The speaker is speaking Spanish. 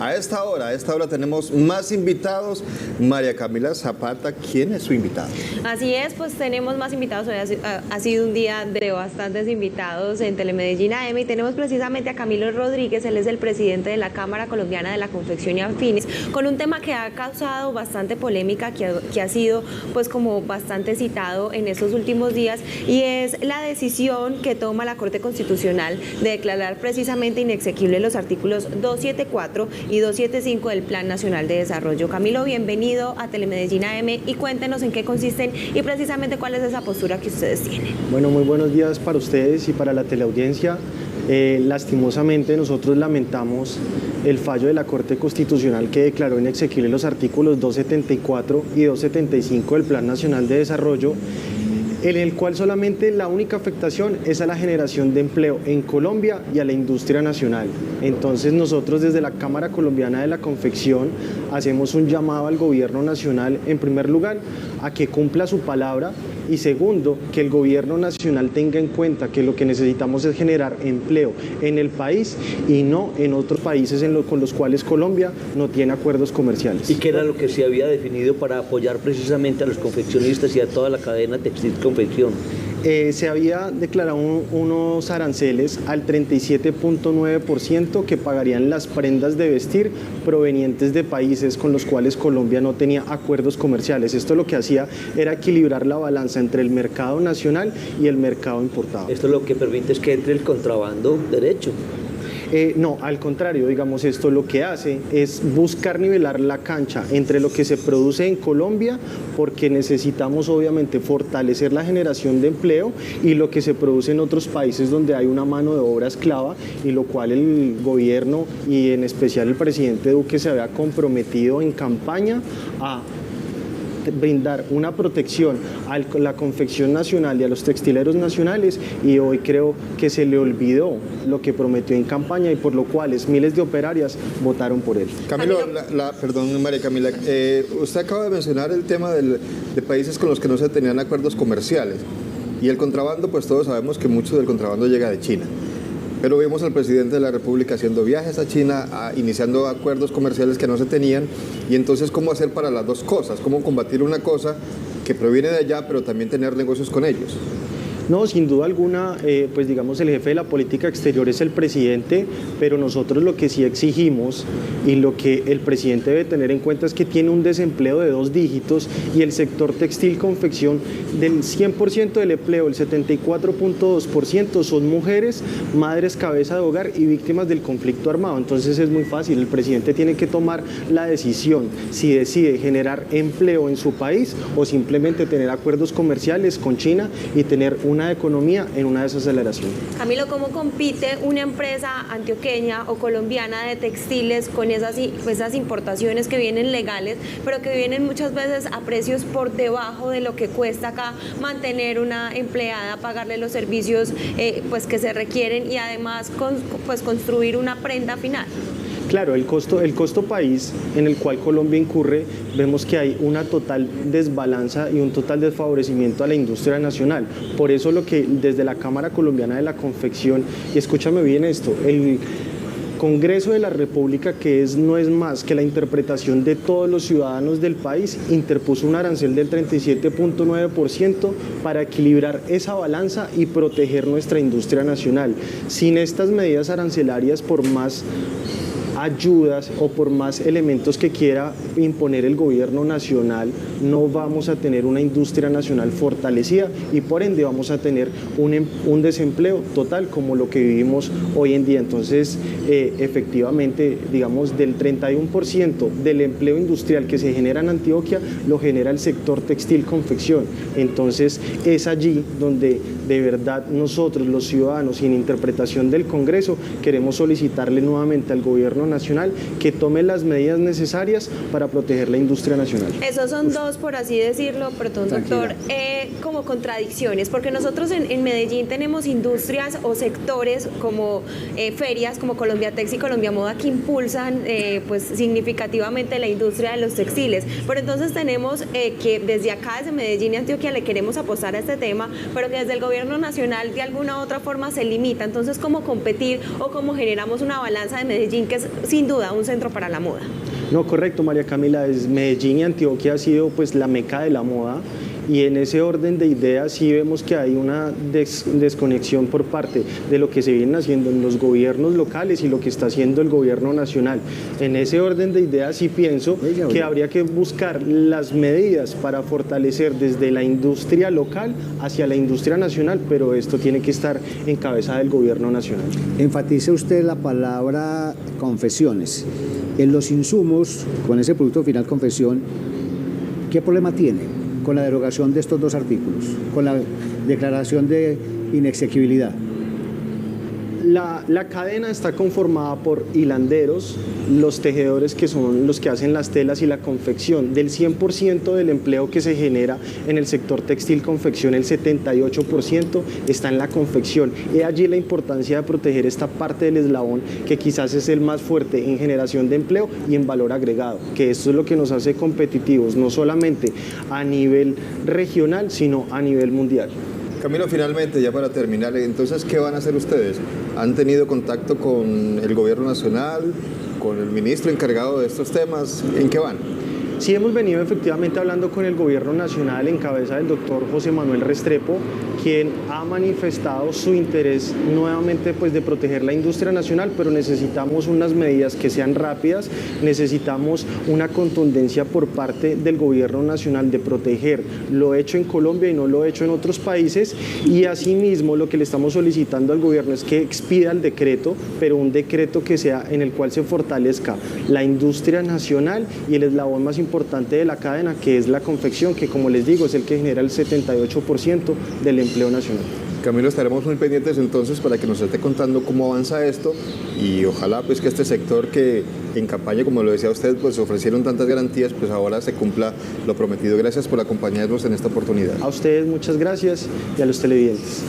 A esta hora tenemos más invitados. María Camila Zapata, ¿quién es su invitada? Así es, pues tenemos más invitados. Hoy ha sido un día de bastantes invitados en Telemedellín AM y tenemos precisamente a Camilo Rodríguez. Él es el presidente de la Cámara Colombiana de la Confección y Afines, con un tema que ha causado bastante polémica, que ha sido pues como bastante citado en estos últimos días, y es la decisión que toma la Corte Constitucional de declarar precisamente inexequibles los artículos 274 y 275 del Plan Nacional de Desarrollo. Camilo, bienvenido a Telemedellín AM y cuéntenos en qué consisten y precisamente cuál es esa postura que ustedes tienen. Bueno, muy buenos días para ustedes y para la teleaudiencia. Lastimosamente nosotros lamentamos el fallo de la Corte Constitucional que declaró inexequibles los artículos 274 y 275 del Plan Nacional de Desarrollo, en el cual solamente la única afectación es a la generación de empleo en Colombia y a la industria nacional. Entonces nosotros desde la Cámara Colombiana de la Confección hacemos un llamado al gobierno nacional, en primer lugar, a que cumpla su palabra, y segundo, que el gobierno nacional tenga en cuenta que lo que necesitamos es generar empleo en el país y no en otros países con los cuales Colombia no tiene acuerdos comerciales. ¿Y qué era lo que se había definido para apoyar precisamente a los confeccionistas y a toda la cadena textil-confección? Se había declarado unos aranceles al 37.9% que pagarían las prendas de vestir provenientes de países con los cuales Colombia no tenía acuerdos comerciales. Esto lo que hacía era equilibrar la balanza entre el mercado nacional y el mercado importado. Esto lo que permite es que entre el contrabando derecho. No, al contrario, digamos, esto lo que hace es buscar nivelar la cancha entre lo que se produce en Colombia, porque necesitamos obviamente fortalecer la generación de empleo, y lo que se produce en otros países donde hay una mano de obra esclava, y lo cual el gobierno y en especial el presidente Duque se había comprometido en campaña a brindar una protección a la confección nacional y a los textileros nacionales, y hoy creo que se le olvidó lo que prometió en campaña, y por lo cual miles de operarias votaron por él. Camilo, perdón, María Camila, usted acaba de mencionar el tema de países con los que no se tenían acuerdos comerciales, y el contrabando, pues todos sabemos que mucho del contrabando llega de China. Pero vimos al presidente de la República haciendo viajes a China, iniciando acuerdos comerciales que no se tenían, y entonces ¿cómo hacer para las dos cosas? ¿Cómo combatir una cosa que proviene de allá, pero también tener negocios con ellos? No, sin duda alguna, pues digamos, el jefe de la política exterior es el presidente, pero nosotros lo que sí exigimos y lo que el presidente debe tener en cuenta es que tiene un desempleo de 2 dígitos, y el sector textil-confección, del 100% del empleo, el 74.2% son mujeres, madres cabeza de hogar y víctimas del conflicto armado. Entonces es muy fácil, el presidente tiene que tomar la decisión si decide generar empleo en su país o simplemente tener acuerdos comerciales con China y tener una economía en una desaceleración. Camilo, ¿cómo compite una empresa antioqueña o colombiana de textiles con esas importaciones que vienen legales, pero que vienen muchas veces a precios por debajo de lo que cuesta acá mantener una empleada, pagarle los servicios pues que se requieren, y además construir una prenda final? Claro, el costo país en el cual Colombia incurre, vemos que hay una total desbalanza y un total desfavorecimiento a la industria nacional. Por eso lo que desde la Cámara Colombiana de la Confección, y escúchame bien esto, el Congreso de la República, que no es más que la interpretación de todos los ciudadanos del país, interpuso un arancel del 37.9% para equilibrar esa balanza y proteger nuestra industria nacional. Sin estas medidas arancelarias, por más ayudas o por más elementos que quiera imponer el gobierno nacional, no vamos a tener una industria nacional fortalecida, y por ende vamos a tener un desempleo total como lo que vivimos hoy en día. Entonces, efectivamente, digamos, del 31% del empleo industrial que se genera en Antioquia, lo genera el sector textil-confección. Entonces, es allí donde de verdad nosotros, los ciudadanos, en interpretación del Congreso, queremos solicitarle nuevamente al gobierno nacional que tome las medidas necesarias para proteger la industria nacional. Esos son dos, por así decirlo, perdón, doctor, como contradicciones, porque nosotros en Medellín tenemos industrias o sectores como ferias como Colombia Tex y Colombia Moda, que impulsan pues significativamente la industria de los textiles, pero entonces tenemos que desde acá, desde Medellín y Antioquia, le queremos apostar a este tema, pero que desde el gobierno gobierno nacional de alguna u otra forma se limita. Entonces, ¿cómo competir o cómo generamos una balanza de Medellín, que es sin duda un centro para la moda? No, correcto, María Camila, Medellín y Antioquia ha sido pues la meca de la moda, y en ese orden de ideas sí vemos que hay una desconexión por parte de lo que se viene haciendo en los gobiernos locales y lo que está haciendo el gobierno nacional. En ese orden de ideas sí pienso que habría que buscar las medidas para fortalecer desde la industria local hacia la industria nacional, pero esto tiene que estar en cabeza del gobierno nacional. Enfatiza usted la palabra confecciones. En los insumos, con ese producto final confección, ¿qué problema tiene con la derogación de estos dos artículos, con la declaración de inexequibilidad? La cadena está conformada por hilanderos, los tejedores, que son los que hacen las telas, y la confección. Del 100% del empleo que se genera en el sector textil confección, el 78% está en la confección. Y allí la importancia de proteger esta parte del eslabón, que quizás es el más fuerte en generación de empleo y en valor agregado, que esto es lo que nos hace competitivos, no solamente a nivel regional, sino a nivel mundial. Camilo, finalmente, ya para terminar, entonces, ¿qué van a hacer ustedes? ¿Han tenido contacto con el gobierno nacional, con el ministro encargado de estos temas? ¿En qué van? Sí, hemos venido efectivamente hablando con el gobierno nacional en cabeza del doctor José Manuel Restrepo, quien ha manifestado su interés nuevamente pues de proteger la industria nacional, pero necesitamos unas medidas que sean rápidas, necesitamos una contundencia por parte del gobierno nacional de proteger lo hecho en Colombia y no lo hecho en otros países, y asimismo lo que le estamos solicitando al gobierno es que expida el decreto, pero un decreto que sea en el cual se fortalezca la industria nacional y el eslabón más importante de la cadena, que es la confección, que como les digo es el que genera el 78% del empleo nacional. Camilo, estaremos muy pendientes entonces para que nos esté contando cómo avanza esto, y ojalá pues que este sector, que en campaña, como lo decía usted, pues ofrecieron tantas garantías, pues ahora se cumpla lo prometido. Gracias por acompañarnos en esta oportunidad. A ustedes muchas gracias, y a los televidentes.